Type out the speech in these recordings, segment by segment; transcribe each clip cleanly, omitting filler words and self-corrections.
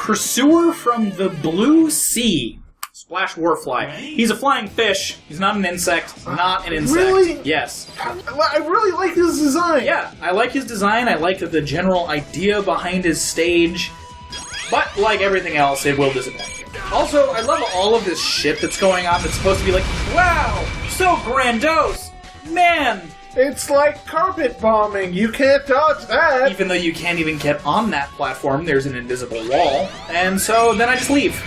Pursuer from the Blue Sea. Splash Warfly. He's a flying fish. He's not an insect. He's not an insect. Really? Yes. I really like his design. Yeah, I like his design. I like the general idea behind his stage. But, like everything else, it will disappoint you. Also, I love all of this shit that's going on that's supposed to be like, wow, so grandiose. Man. It's like carpet bombing. You can't dodge that. Even though you can't even get on that platform, there's an invisible wall. And so then I just leave.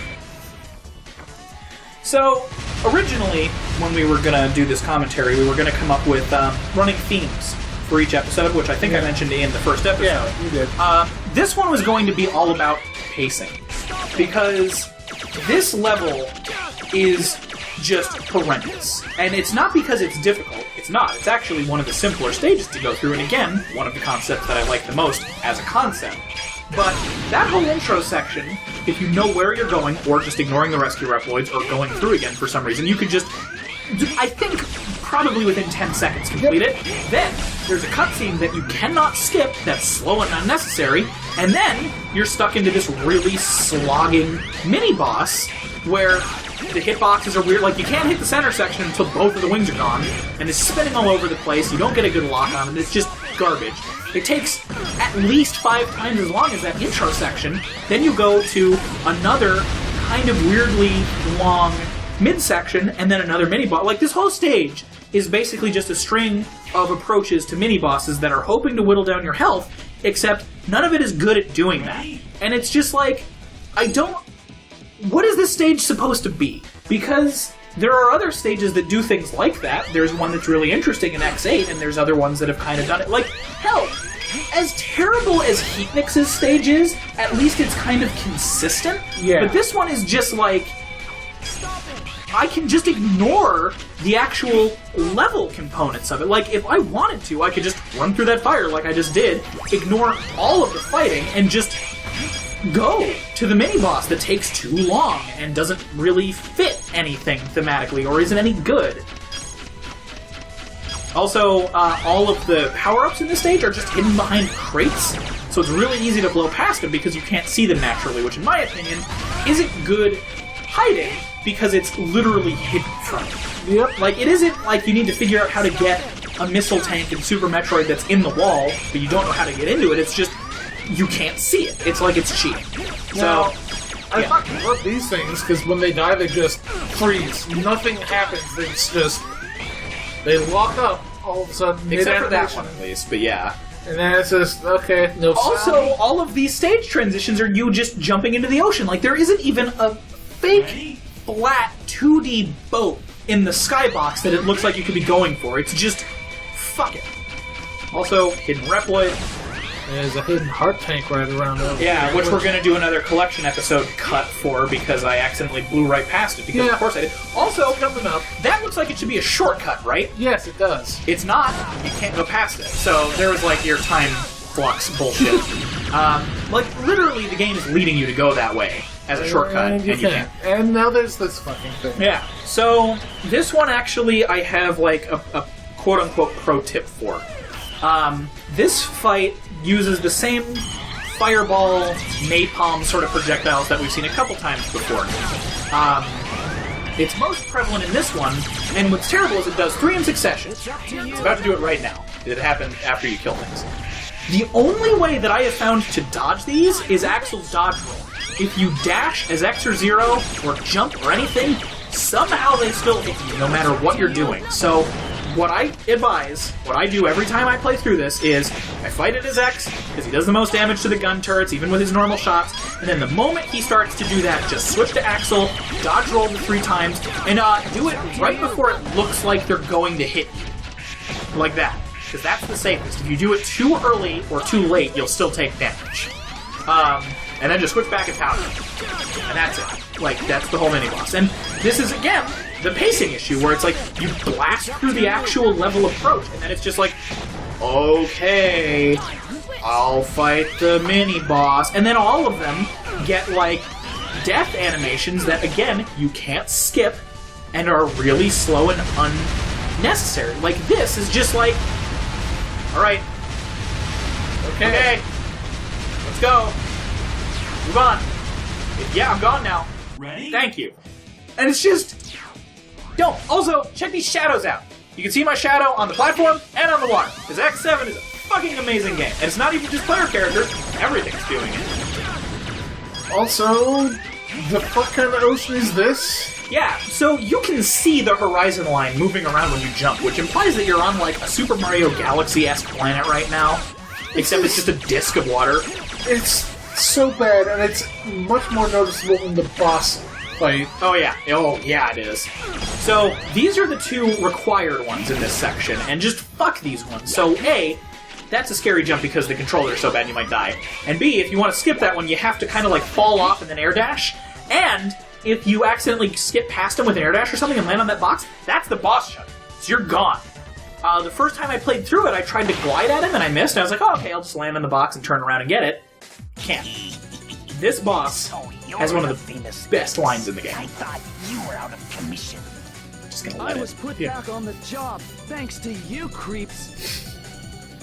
So, originally, when we were going to do this commentary, we were going to come up with running themes for each episode, which I think I mentioned in the first episode. Yeah, you did. This one was going to be all about pacing. Because this level is just horrendous. And it's not because it's difficult. It's not. It's actually one of the simpler stages to go through, and again, one of the concepts that I like the most as a concept. But that whole intro section, if you know where you're going, or just ignoring the rescue Reploids, or going through again for some reason, you could just, I think, probably within 10 seconds complete it. Then, there's a cutscene that you cannot skip that's slow and unnecessary, and then you're stuck into this really slogging mini-boss where the hitboxes are weird. Like, you can't hit the center section until both of the wings are gone, and it's spinning all over the place. You don't get a good lock on it. It's just garbage. It takes at least 5 times as long as that intro section. Then you go to another kind of weirdly long mid-section, and then another mini-boss. Like, this whole stage is basically just a string of approaches to mini-bosses that are hoping to whittle down your health, except none of it is good at doing that. And it's just like, what is this stage supposed to be? Because there are other stages that do things like that. There's one that's really interesting in X8, and there's other ones that have kind of done it. Like, hell, as terrible as Heatnix's stage is, at least it's kind of consistent. Yeah. But this one is just like, I can just ignore the actual level components of it. Like, if I wanted to, I could just run through that fire like I just did, ignore all of the fighting, and just go to the mini-boss that takes too long and doesn't really fit anything thematically or isn't any good. Also, all of the power-ups in this stage are just hidden behind crates, so it's really easy to blow past them because you can't see them naturally, which in my opinion isn't good hiding because it's literally hidden from you. Yep. Like, it isn't like you need to figure out how to get a missile tank in Super Metroid that's in the wall, but you don't know how to get into it. It's just, you can't see it. It's like it's cheating. Now, I yeah. fucking love these things, because when they die, they just freeze. Nothing happens. It's just, they lock up all of a sudden. Except for that one, at least, but yeah. And then it's just, okay, no Also, sound. all of these stage transitions are you just jumping into the ocean. Like, there isn't even a fake, flat, 2D boat in the skybox that it looks like you could be going for. It's just, fuck it. Also, hidden Reploid. There's a hidden heart tank right around over Yeah, there, which we're going to do another collection episode cut for because I accidentally blew right past it, because of course I did. Also, coming up. that looks like it should be a shortcut, right? Yes, it does. It's not. You can't go past it. So there was like your time flux bullshit. Like, literally the game is leading you to go that way as a shortcut, and you can't. And now there's this fucking thing. Yeah. So this one actually I have like a quote-unquote pro tip for. This fight uses the same fireball, napalm sort of projectiles that we've seen a couple times before. It's most prevalent in this one, and what's terrible is it does 3 in succession. It's about to do it right now. It happened after you kill things. The only way that I have found to dodge these is Axel's dodge roll. If you dash as X or 0, or jump or anything, somehow they still hit you, no matter what you're doing. So, what I advise, what I do every time I play through this is, I fight it as X, because he does the most damage to the gun turrets, even with his normal shots, and then the moment he starts to do that, just switch to Axel, dodge roll the 3 times, and do it right before it looks like they're going to hit you. Like that. Because that's the safest. If you do it too early or too late, you'll still take damage. And then just switch back and power. And that's it. Like, that's the whole mini-boss. And this is, again, the pacing issue, where it's like, you blast through the actual level approach, and then it's just like, okay, I'll fight the mini-boss. And then all of them get, like, death animations that, again, you can't skip, and are really slow and unnecessary. Like, this is just like, alright, okay, let's go, move on. Yeah, I'm gone now. Ready? Thank you. And it's just... Don't. Also, check these shadows out. You can see my shadow on the platform and on the water. Because X7 is a fucking amazing game. And it's not even just player characters. Everything's doing it. Also, the fuck kind of ocean is this? Yeah, so you can see the horizon line moving around when you jump, which implies that you're on, like, a Super Mario Galaxy-esque planet right now. Except it's just a disc of water. It's so bad, and it's much more noticeable in the boss fight. Oh yeah, it is. So, these are the two required ones in this section, and just fuck these ones. So, A, that's a scary jump because the controller is so bad you might die. And B, if you want to skip that one, you have to kind of like fall off and then air dash. And if you accidentally skip past him with an air dash or something and land on that box, that's the boss shot. So you're gone. The first time I played through it, I tried to glide at him and I missed. I was like, oh, okay, I'll just land on the box and turn around and get it. Can't. This boss has one of the best lines in the game. I thought you were out of commission. Just gonna let I was put back on the job thanks to you creeps.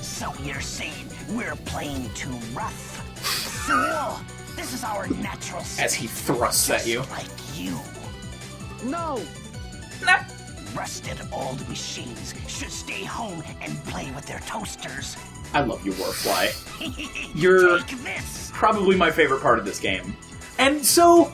So you're saying we're playing too rough? Fool! This is our natural state. As he thrusts at you. Like you. No! Nah. Rusted old machines should stay home and play with their toasters. I love you, Warfly. You're Take this. probably my favorite part of this game. And so,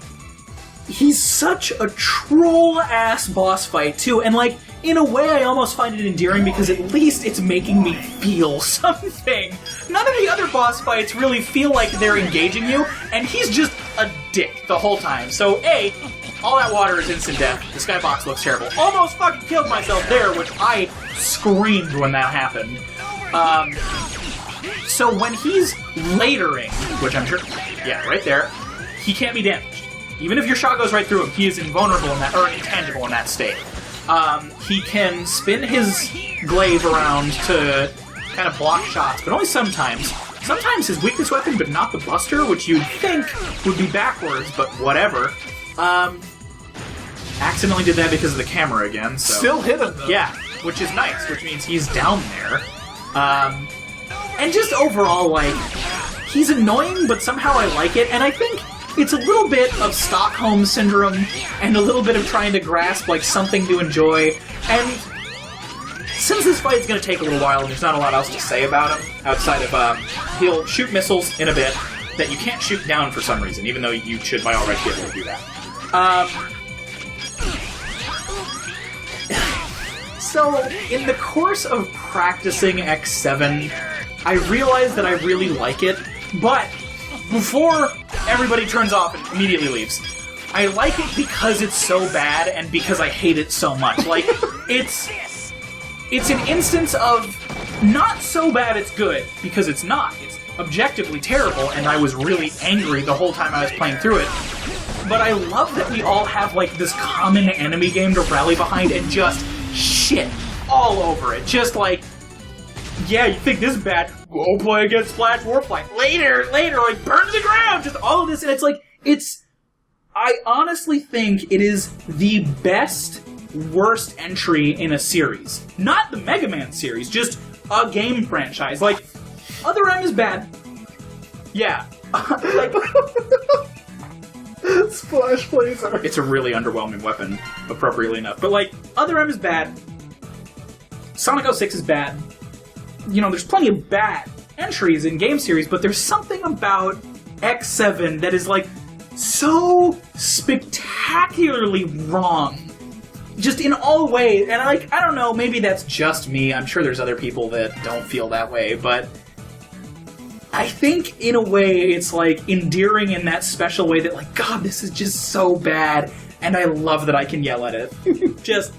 he's such a troll-ass boss fight, too, and like, in a way I almost find it endearing because at least it's making me feel something. None of the other boss fights really feel like they're engaging you, and he's just a dick the whole time. So, A, all that water is instant death. The skybox looks terrible. Almost fucking killed myself there, which I screamed when that happened. So when he's latering, which I'm sure, yeah, right there, he can't be damaged. Even if your shot goes right through him, he is invulnerable in that, or intangible in that state. He can spin his glaive around to kind of block shots, but only sometimes. Sometimes his weakness weapon, but not the Buster, which you'd think would be backwards, but whatever. Accidentally did that because of the camera again, so... Still hit him, though. Yeah, which is nice, which means he's down there. And just overall, like, he's annoying, but somehow I like it, and I think it's a little bit of Stockholm Syndrome, and a little bit of trying to grasp, like, something to enjoy, and since this fight's gonna take a little while, and there's not a lot else to say about him, outside of, he'll shoot missiles in a bit that you can't shoot down for some reason, even though you should by already be able to do that. So, in the course of practicing X7, I realized that I really like it, but before everybody turns off and immediately leaves, I like it because it's so bad and because I hate it so much. Like, it's an instance of not so bad it's good, because it's not. It's objectively terrible, and I was really angry the whole time I was playing through it. But I love that we all have, like, this common enemy game to rally behind and just shit all over it. Just like, yeah, you think this is bad? Go play against Splash Warfly. Later, like, burn to the ground! Just all of this, and it's like, I honestly think it is the best, worst entry in a series. Not the Mega Man series, just a game franchise. Like, Other M is bad. Yeah. Like... Splash Blazer. It's a really underwhelming weapon, appropriately enough. But, like, Other M is bad. Sonic 06 is bad. You know, there's plenty of bad entries in game series, but there's something about X7 that is, like, so spectacularly wrong. Just in all ways. And, like, I don't know, maybe that's just me. I'm sure there's other people that don't feel that way, but... I think, in a way, it's, like, endearing in that special way that, like, God, this is just so bad, and I love that I can yell at it. Just,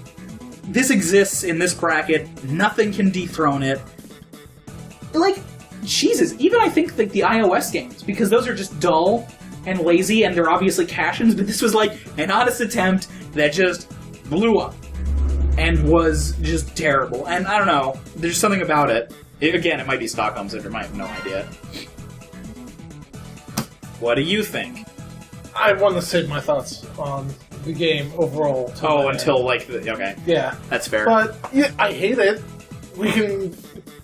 this exists in this bracket, nothing can dethrone it. Like, Jesus, even I think, like, the iOS games, because those are just dull and lazy, and they're obviously cash-ins, but this was, like, an honest attempt that just blew up, and was just terrible. And, I don't know, there's something about it. Again, it might be Stockholm Syndrome, I have no idea. What do you think? I want to save my thoughts on the game overall. Until, like, okay. Yeah. That's fair. But, yeah, I hate it. We can...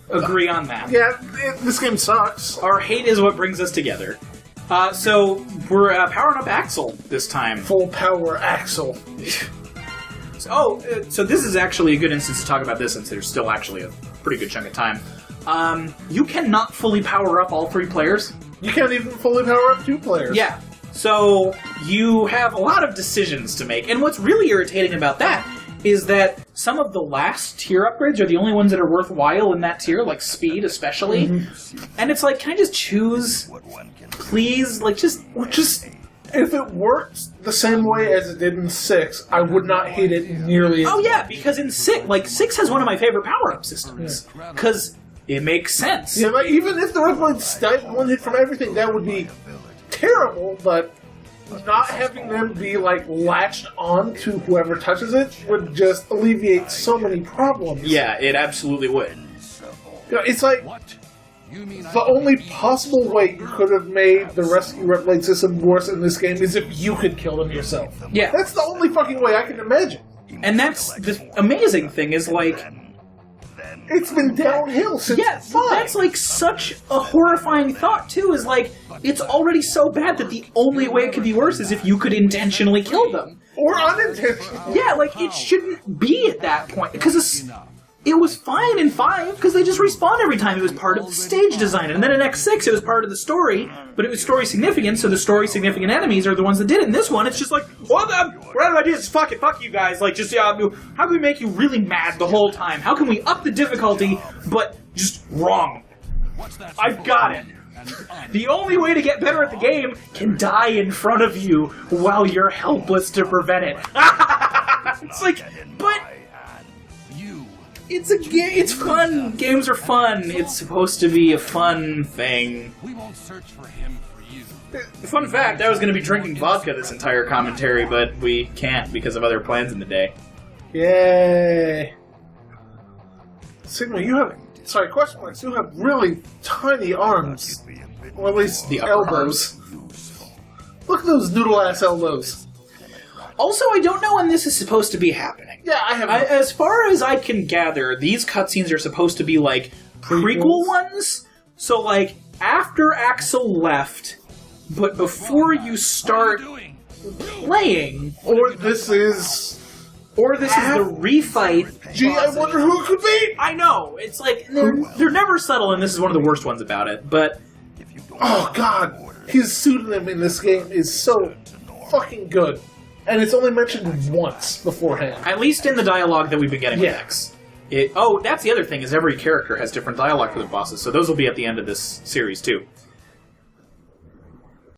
Agree on that. Yeah, this game sucks. Our hate is what brings us together. So we're powering up Axel this time. Full power Axel. So this is actually a good instance to talk about this, since there's still actually a pretty good chunk of time. You cannot fully power up all 3 players. You can't even fully power up 2 players. Yeah. So you have a lot of decisions to make. And what's really irritating about that is that some of the last tier upgrades are the only ones that are worthwhile in that tier, like speed especially. Mm-hmm. And it's like, can I just choose? Please? Like, just... If it worked the same way as it did in 6, I would not hate it nearly as Oh, much. yeah, because in 6 has one of my favorite power-up systems. Because it makes sense. Yeah, like, even if the Roughlines died one hit from everything, that would be terrible, but not having them be, like, latched on to whoever touches it would just alleviate so many problems. Yeah, it absolutely would. You know, it's like... The only possible way you could have made the rescue red blade system worse in this game is if you could kill them yourself. Yeah. That's the only fucking way I can imagine. And that's the amazing thing is, like... It's been downhill since 5. That's, like, such a horrifying thought, too, is, like, it's already so bad that the only way it could be worse is if you could intentionally kill them. Or unintentionally. Yeah, like, it shouldn't be at that point, because it was fine in 5, because they just respawned every time. It was part of the stage design. And then in X6, it was part of the story, but it was story significant, so the story significant enemies are the ones that did it. In this one, it's just like, what do I do? Just fuck it, fuck you guys. Like, just, how can we make you really mad the whole time? How can we up the difficulty, but just wrong? I've got it. The only way to get better at the game can die in front of you while you're helpless to prevent it. It's like, but... It's a game. It's fun. Games are fun. It's supposed to be a fun thing. We won't search for him for you. Fun fact, I was going to be drinking vodka this entire commentary, but we can't because of other plans in the day. Yay. Sigma, you have... Sorry, question marks. You have really tiny arms. Or at least The upper elbows. Look at those noodle-ass elbows. Also, I don't know when this is supposed to be happening. Yeah, I have... As far as I can gather, these cutscenes are supposed to be, like, prequel ones. So, like, after Axel left, but before you start playing... Or this is... Or this is the refight. Gee, I wonder who it could be! I know. It's like, they're never subtle, and this is one of the worst ones about it, but... Oh, God. His pseudonym in this game is so fucking good. And it's only mentioned once beforehand. At least in the dialogue that we've been getting with Yeah. X. That's the other thing, is every character has different dialogue for their bosses, so those will be at the end of this series, too.